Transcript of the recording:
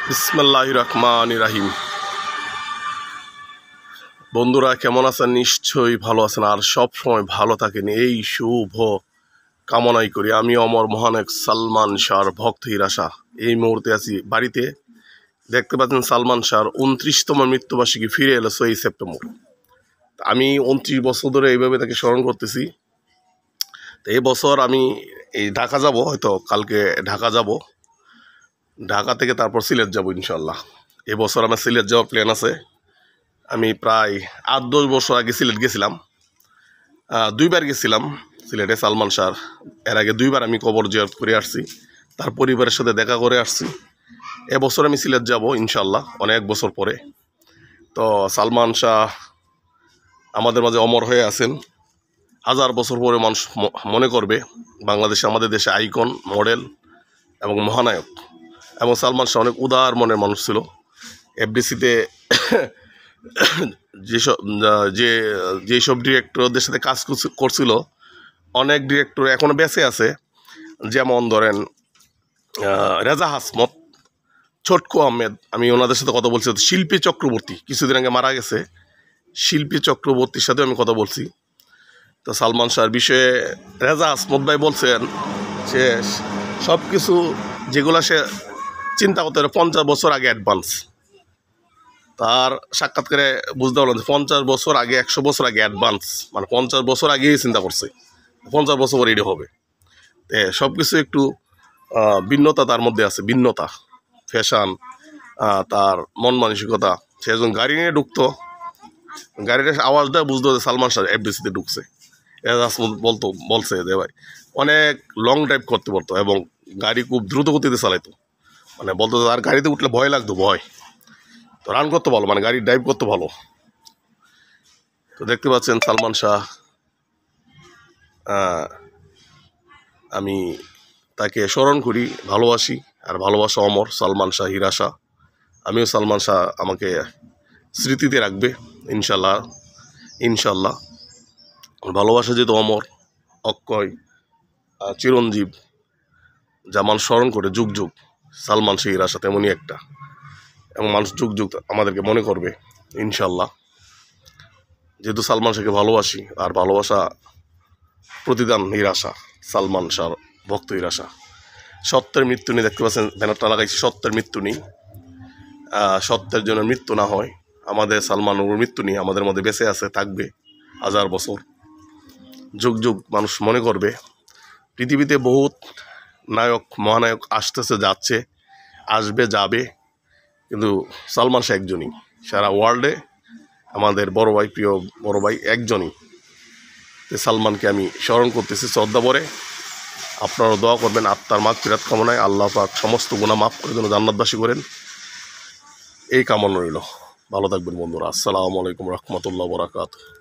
বিসমিল্লাহির রহমানির রহিম। বন্ধুরা কেমন আছেন? নিশ্চয়ই ভালো আছেন আর সব সময় ভালো থাকেন, এই শুভ কামনাই করি। আমি অমর মহানায়ক সালমান শাহর ভক্ত হিরাশা এই মুহূর্তে আছি বাড়িতে। দেখতে পাচ্ছেন সালমান শাহর 29তম মৃত্যুবার্ষিকী ফিরে এলো 6 সেপ্টেম্বর। আমি 29 বছর ধরে এইভাবে তাকে স্মরণ করতেছি। তো এই বছর আমি এই ঢাকা যাব, হয়তো কালকে ঢাকা যাব, ঢাকা থেকে তারপর সিলেট যাব ইনশাল্লাহ। এবছর আমার সিলেট যাওয়ার প্ল্যান আছে। আমি প্রায় 8-10 বছর আগে সিলেট গেছিলাম, 2বার গেছিলাম সিলেটে সালমান শাহর। এর আগে 2বার আমি কবর জিয়ারত করে আসছি, তার পরিবারের সাথে দেখা করে আসছি। এবছর আমি সিলেট যাব ইনশাল্লাহ, অনেক বছর পরে। তো সালমান শাহ আমাদের মাঝে অমর হয়ে আছেন। 1000 বছর পরে মানুষ মনে করবে বাংলাদেশে, আমাদের দেশে আইকন, মডেল এবং মহানায়ক। এবং সালমান শাহ অনেক উদার মনের মানুষ ছিল। এফডিসিতে যেসব ডিরেক্টরদের সাথে কাজ করছিল, অনেক ডিরেক্টর এখনও বেঁচে আছে। যেমন ধরেন রেজা হাসমত, ছোটকু আহমেদ, আমি ওনাদের সাথে কথা বলছি। শিল্পী চক্রবর্তী কিছুদিন আগে মারা গেছে, শিল্পী চক্রবর্তীর সাথেও আমি কথা বলছি। তো সালমান শাহর বিষয়ে রেজা হাসমত ভাই বলছেন যে সব কিছু যেগুলো সে চিন্তা করতে পারে 50 বছর আগে অ্যাডভান্স। তার সাক্ষাৎকারে বুঝতে পারলাম যে 50 বছর আগে, 100 বছর আগে অ্যাডভান্স, মানে 50 বছর আগেই চিন্তা করছে 50 বছর পরে রেডি হবে। সব কিছু একটু ভিন্নতা তার মধ্যে আছে, ভিন্নতা, ফ্যাশন, তার মন মানসিকতা। সে যখন গাড়ি নিয়ে ঢুকতো, গাড়ির আওয়াজটা বুঝতে হতো সালমান শাহ এফডিসিতে ঢুকছে। বলছে যে ভাই অনেক লং ড্রাইভ করতে পারতো এবং গাড়ি খুব দ্রুত গতিতে চালাইতো। মানে বলতো আর গাড়িতে উঠলে ভয় লাগতো, ভয়। তো রান করতে ভালো, মানে গাড়ি ড্রাইভ করতে ভালো। তো দেখতে পাচ্ছেন সালমান শাহ, আমি তাকে স্মরণ করি, ভালোবাসি, আর ভালোবাসা অমর। সালমান শাহ হিরাশা, আমিও সালমান শাহ আমাকে স্মৃতিতে রাখবে ইনশাল্লাহ। ইনশাল্লাহ ভালোবাসা যেহেতু অমর, অক্ষয়, চিরঞ্জীব, যা মানুষ স্মরণ করে যুগ যুগ, সালমান শাহ হিরাশা তেমনই একটা। এবং মানুষ যুগ যুগ আমাদেরকে মনে করবে ইনশাল্লাহ। যেহেতু সালমান শাহকে ভালোবাসি, আর ভালোবাসা প্রতিদান হিরাশা, সালমান শাহর ভক্ত হিরাশা। সত্যের মৃত্যু নেই, দেখতে পাচ্ছেন ব্যানারটা লাগাইছি, সত্যের মৃত্যু নেই। সত্যের জন্য মৃত্যু না হয়। আমাদের সালমানের মৃত্যু নেই, আমাদের মধ্যে বেঁচে আছে, থাকবে 1000 বছর, যুগ যুগ মানুষ মনে করবে। পৃথিবীতে বহুত নায়ক, মহানায়ক আসতেছে, যাচ্ছে, আসবে, যাবে, কিন্তু সালমান শাহ একজনই সারা ওয়ার্ল্ডে। আমাদের বড় ভাই, প্রিয় বড় ভাই একজনই। সালমানকে আমি স্মরণ করতেছি শ্রদ্ধা ভরে। আপনারাও দোয়া করবেন আত্মার মাগফিরাত কামনায়। আল্লাহ পাক সমস্ত গুনাহ মাফ করে যেন জান্নাতবাসী করেন, এই কামনা রইল। ভালো থাকবেন বন্ধুরা। আসসালামু আলাইকুম রহমতুল্লাহ বরাকাতুহু।